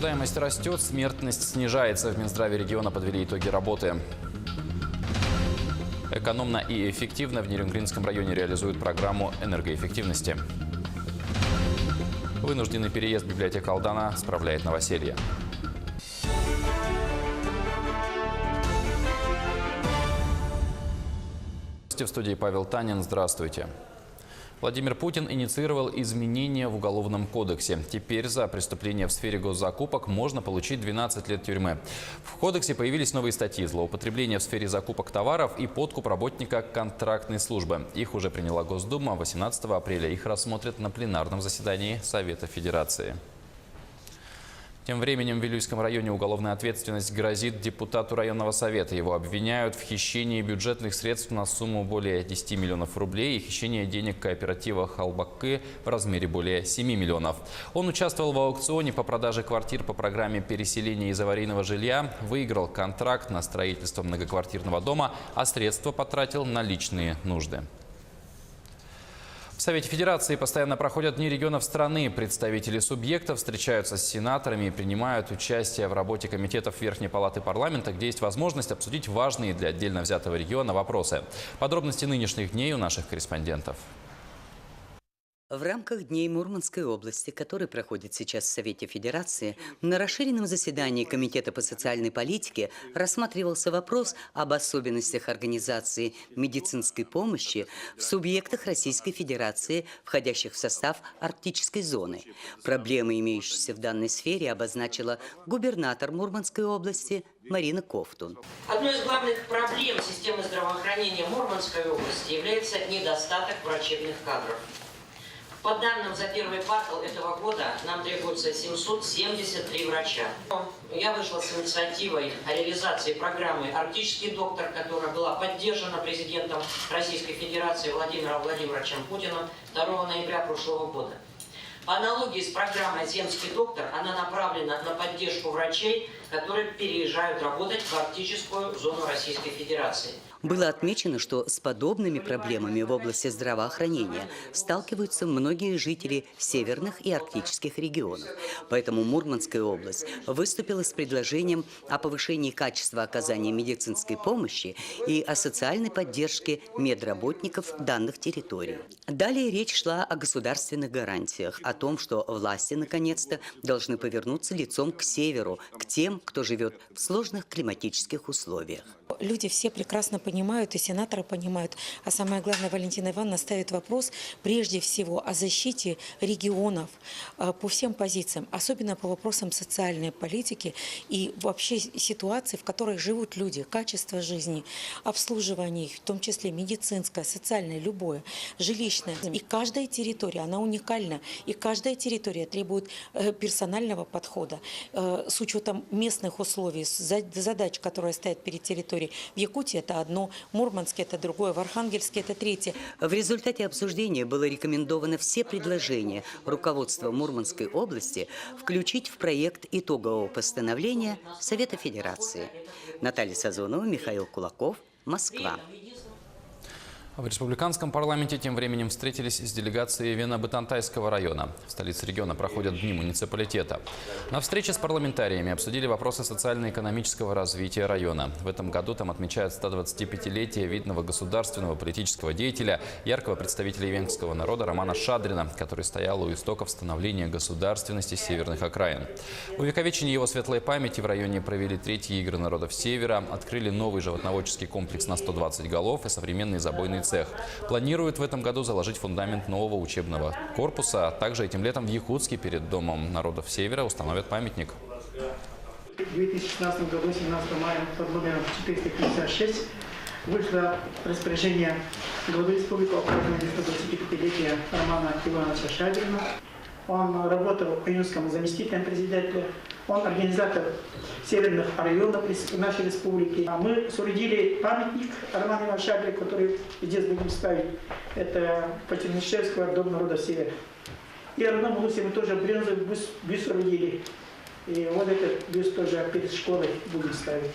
Рождаемость растет, смертность снижается. В Минздраве региона подвели итоги работы. Экономно и эффективно в Нерюнгринском районе реализуют программу энергоэффективности. Вынужденный переезд библиотека Алдана справляет новоселье. В студии Павел Танин. Здравствуйте. Владимир Путин инициировал изменения в Уголовном кодексе. Теперь за преступления в сфере госзакупок можно получить 12 лет тюрьмы. В кодексе появились новые статьи: злоупотребление в сфере закупок товаров и подкуп работника контрактной службы. Их уже приняла Госдума. 18 апреля их рассмотрят на пленарном заседании Совета Федерации. Тем временем в Вилюйском районе уголовная ответственность грозит депутату районного совета. Его обвиняют в хищении бюджетных средств на сумму более 10 миллионов рублей и хищении денег кооператива «Халбакы» в размере более 7 миллионов. Он участвовал в аукционе по продаже квартир по программе переселения из аварийного жилья, выиграл контракт на строительство многоквартирного дома, а средства потратил на личные нужды. В Совете Федерации постоянно проходят дни регионов страны. Представители субъектов встречаются с сенаторами и принимают участие в работе комитетов Верхней Палаты парламента, где есть возможность обсудить важные для отдельно взятого региона вопросы. Подробности нынешних дней у наших корреспондентов. В рамках Дней Мурманской области, которые проходят сейчас в Совете Федерации, на расширенном заседании Комитета по социальной политике рассматривался вопрос об особенностях организации медицинской помощи в субъектах Российской Федерации, входящих в состав арктической зоны. Проблемы, имеющиеся в данной сфере, обозначила губернатор Мурманской области Марина Ковтун. Одной из главных проблем системы здравоохранения Мурманской области является недостаток врачебных кадров. По данным за первый квартал этого года нам требуется 773 врача. Я вышла с инициативой о реализации программы «Арктический доктор», которая была поддержана президентом Российской Федерации Владимиром Владимировичем Путиным 2 ноября прошлого года. По аналогии с программой «Земский доктор» она направлена на поддержку врачей, которые переезжают работать в арктическую зону Российской Федерации. Было отмечено, что с подобными проблемами в области здравоохранения сталкиваются многие жители северных и арктических регионов. Поэтому Мурманская область выступила с предложением о повышении качества оказания медицинской помощи и о социальной поддержке медработников данных территорий. Далее речь шла о государственных гарантиях, о том, что власти наконец-то должны повернуться лицом к северу, к тем, кто живет в сложных климатических условиях. Люди все прекрасно понимают, и сенаторы понимают, а самое главное, Валентина Ивановна ставит вопрос прежде всего о защите регионов по всем позициям, особенно по вопросам социальной политики и вообще ситуации, в которой живут люди, качество жизни, обслуживание их, в том числе медицинское, социальное, любое, жилищное. И каждая территория, она уникальна, и каждая территория требует персонального подхода с учетом местных условий, задач, которые стоят перед территорией. В Якутии это одно, в Мурманске это другое, в Архангельске это третье. В результате обсуждения было рекомендовано все предложения руководства Мурманской области включить в проект итогового постановления Совета Федерации. Наталья Сазонова, Михаил Кулаков, Москва. В республиканском парламенте тем временем встретились с делегацией Вена-Бытантайского района. В столице региона проходят дни муниципалитета. На встрече с парламентариями обсудили вопросы социально-экономического развития района. В этом году там отмечают 125-летие видного государственного политического деятеля, яркого представителя венгерского народа Романа Шадрина, который стоял у истоков становления государственности северных окраин. В увековечении его светлой памяти в районе провели третьи игры народов Севера, открыли новый животноводческий комплекс на 120 голов и современный забойный цех. Планируют в этом году заложить фундамент нового учебного корпуса, а также этим летом в Якутске перед Домом народов Севера установят памятник. В 2016 году, 17 мая, под номером 456, вышло распоряжение главы республики о праздновании 125-летия Романа Ивановича Шадрина. Он работал июньским заместителем президента. Он организатор северных районов нашей республики. А мы соорудили памятник Роману Ивановичу Шадрину, который здесь будем ставить. Это по Чернышевского, Дом народа Севера. И в родном Лусе мы тоже бронзовый бюст соорудили. И вот этот бюст тоже перед школой будем ставить.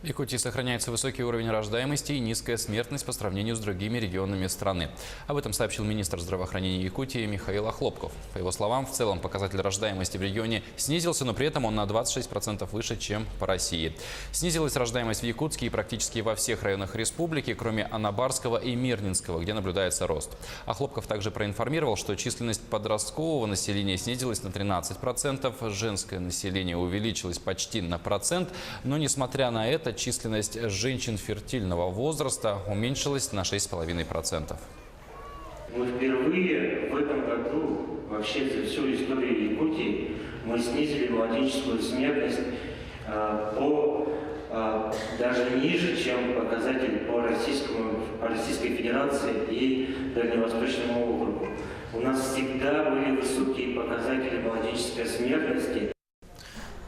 В Якутии сохраняется высокий уровень рождаемости и низкая смертность по сравнению с другими регионами страны. Об этом сообщил министр здравоохранения Якутии Михаил Охлопков. По его словам, в целом показатель рождаемости в регионе снизился, но при этом он на 26% выше, чем по России. Снизилась рождаемость в Якутске и практически во всех районах республики, кроме Анабарского и Мирнинского, где наблюдается рост. Охлопков также проинформировал, что численность подросткового населения снизилась на 13%, женское население увеличилось почти на 1%, но несмотря на это, численность женщин фертильного возраста уменьшилась на 6,5%. Мы впервые в этом году, вообще за всю историю Якутии, мы снизили младенческую смертность даже ниже, чем показатель по Российской Федерации и Дальневосточному округу. У нас всегда были высокие показатели младенческой смертности.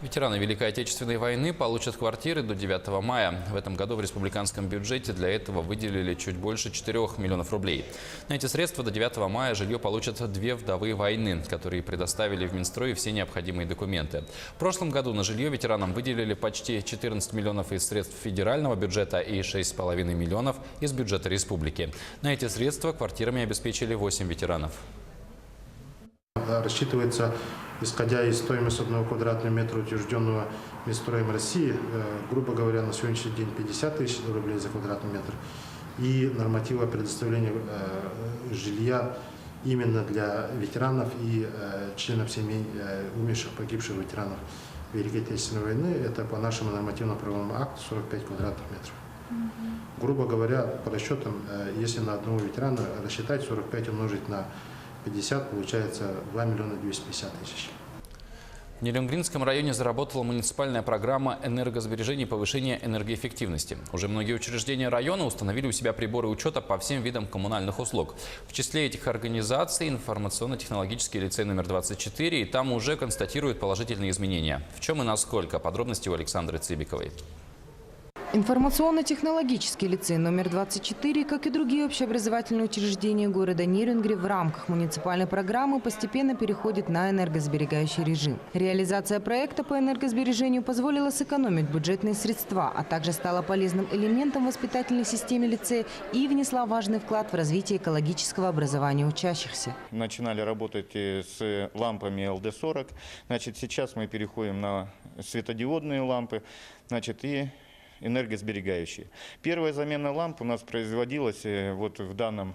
Ветераны Великой Отечественной войны получат квартиры до 9 мая. В этом году в республиканском бюджете для этого выделили чуть больше 4 миллионов рублей. На эти средства до 9 мая жилье получат 2 вдовы войны, которые предоставили в Минстрой все необходимые документы. В прошлом году на жилье ветеранам выделили почти 14 миллионов из средств федерального бюджета и 6,5 миллионов из бюджета республики. На эти средства квартирами обеспечили 8 ветеранов. Рассчитывается, исходя из стоимости 1 квадратного метра, утвержденного Минстроем России, грубо говоря, на сегодняшний день 50 тысяч рублей за квадратный метр, и норматива предоставления жилья именно для ветеранов и членов семей умерших, погибших ветеранов Великой Отечественной войны, это по нашему нормативно-правовому акту 45 квадратных метров. Грубо говоря, по расчетам, если на одного ветерана рассчитать 45 умножить на 50, получается 2 миллиона 250 тысяч. В Нерюнгринском районе заработала муниципальная программа энергосбережения и повышения энергоэффективности. Уже многие учреждения района установили у себя приборы учета по всем видам коммунальных услуг. В числе этих организаций информационно-технологический лицей номер 24, и там уже констатируют положительные изменения. В чем и насколько? Подробности у Александры Цибиковой. Информационно-технологический лицей номер 24, как и другие общеобразовательные учреждения города Нерюнгри, в рамках муниципальной программы постепенно переходит на энергосберегающий режим. Реализация проекта по энергосбережению позволила сэкономить бюджетные средства, а также стала полезным элементом в воспитательной системе лицея и внесла важный вклад в развитие экологического образования учащихся. Начинали работать с лампами LD40. Сейчас мы переходим на светодиодные лампы, и энергосберегающие. Первая замена ламп у нас производилась вот в данном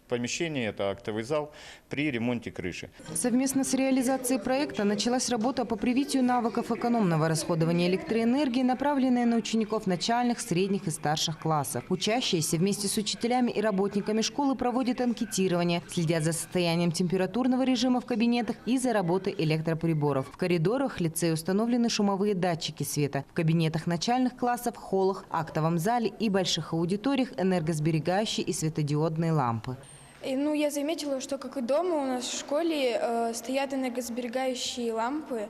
помещении, это актовый зал, при ремонте крыши. Совместно с реализацией проекта началась работа по привитию навыков экономного расходования электроэнергии, направленная на учеников начальных, средних и старших классов. Учащиеся вместе с учителями и работниками школы проводят анкетирование, следят за состоянием температурного режима в кабинетах и за работой электроприборов. В коридорах лицея установлены шумовые датчики света. В кабинетах начальных классов, холлах, актовом зале и больших аудиториях энергосберегающие и светодиодные лампы. Я заметила, что, как и дома, у нас в школе стоят энергосберегающие лампы.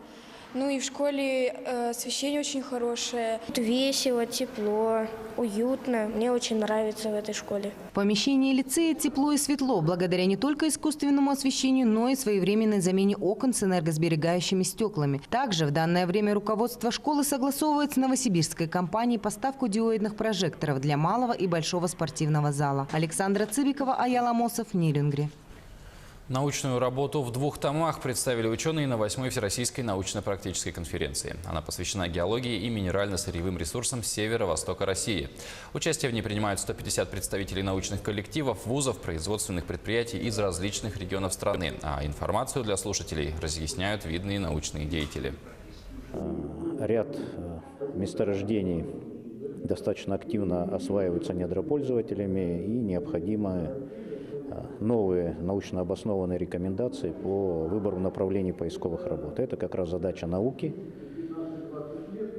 И в школе освещение очень хорошее. Тут весело, тепло, уютно. Мне очень нравится в этой школе. В помещении лицея тепло и светло, благодаря не только искусственному освещению, но и своевременной замене окон с энергосберегающими стеклами. Также в данное время руководство школы согласовывает с новосибирской компанией поставку диодных прожекторов для малого и большого спортивного зала. Александра Цибикова, Аял Амосов, Нерюнгри. Научную работу в 2 томах представили ученые на 8-й Всероссийской научно-практической конференции. Она посвящена геологии и минерально-сырьевым ресурсам севера-востока России. Участие в ней принимают 150 представителей научных коллективов, вузов, производственных предприятий из различных регионов страны. А информацию для слушателей разъясняют видные научные деятели. Ряд месторождений достаточно активно осваиваются недропользователями, и необходимы новые научно обоснованные рекомендации по выбору направлений поисковых работ. Это как раз задача науки.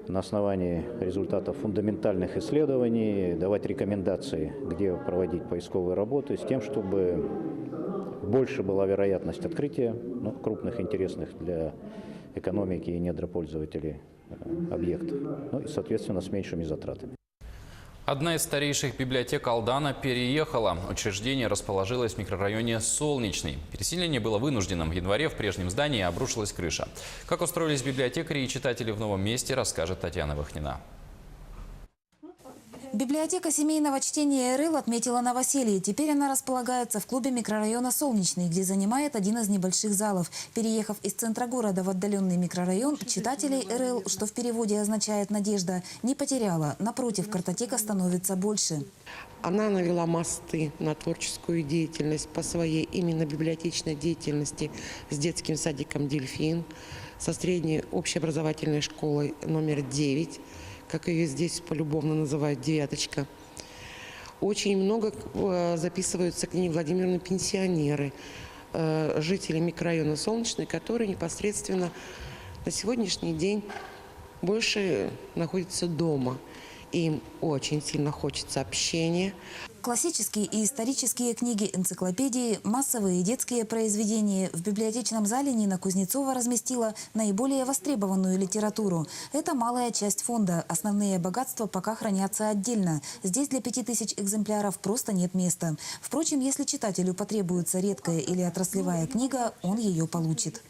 На основании результатов фундаментальных исследований давать рекомендации, где проводить поисковые работы, с тем, чтобы больше была вероятность открытия крупных, интересных для экономики и недропользователей объектов, и, соответственно, с меньшими затратами. Одна из старейших библиотек Алдана переехала. Учреждение расположилось в микрорайоне Солнечный. Переселение было вынужденным. В январе в прежнем здании обрушилась крыша. Как устроились библиотекари и читатели в новом месте, расскажет Татьяна Вахнина. Библиотека семейного чтения РЛ отметила новоселье. Теперь она располагается в клубе микрорайона «Солнечный», где занимает один из небольших залов. Переехав из центра города в отдаленный микрорайон, читателей РЛ, что в переводе означает «надежда», не потеряла. Напротив, картотека становится больше. Она навела мосты на творческую деятельность по своей именно библиотечной деятельности с детским садиком «Дельфин», со средней общеобразовательной школой номер 9, как ее здесь полюбовно называют «девяточка». Очень много записываются к ней Владимировны пенсионеры, жители микрорайона «Солнечный», которые непосредственно на сегодняшний день больше находятся дома. Им очень сильно хочется общения. Классические и исторические книги, энциклопедии, массовые детские произведения. В библиотечном зале Нина Кузнецова разместила наиболее востребованную литературу. Это малая часть фонда. Основные богатства пока хранятся отдельно. Здесь для 5000 экземпляров просто нет места. Впрочем, если читателю потребуется редкая или отраслевая книга, он ее получит.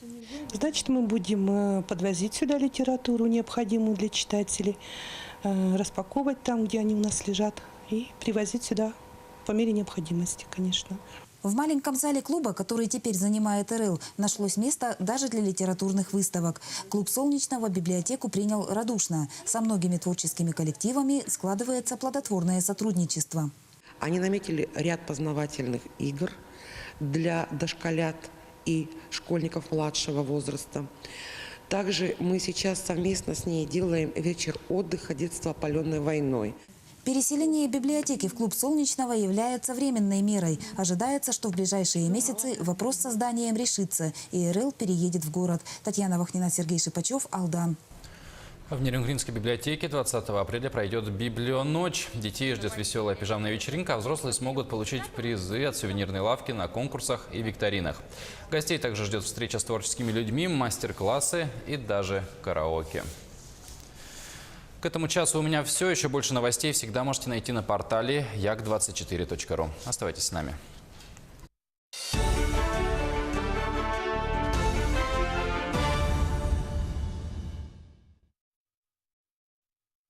Значит, мы будем подвозить сюда литературу, необходимую для читателей, распаковывать там, где они у нас лежат, и привозить сюда по мере необходимости, конечно. В маленьком зале клуба, который теперь занимает РЛ, нашлось место даже для литературных выставок. Клуб «Солнечного» библиотеку принял радушно. Со многими творческими коллективами складывается плодотворное сотрудничество. Они наметили ряд познавательных игр для дошколят и школьников младшего возраста. Также мы сейчас совместно с ней делаем вечер отдыха «Детство, опаленное войной». Переселение библиотеки в клуб «Солнечного» является временной мерой. Ожидается, что в ближайшие месяцы вопрос с созданием решится, и РЛ переедет в город. Татьяна Вахнина, Сергей Шипачев, Алдан. В Нерюнгринской библиотеке 20 апреля пройдет библионочь. Детей ждет веселая пижамная вечеринка, а взрослые смогут получить призы от сувенирной лавки на конкурсах и викторинах. Гостей также ждет встреча с творческими людьми, мастер-классы и даже караоке. К этому часу у меня все. Еще больше новостей всегда можете найти на портале jak24.ru. Оставайтесь с нами.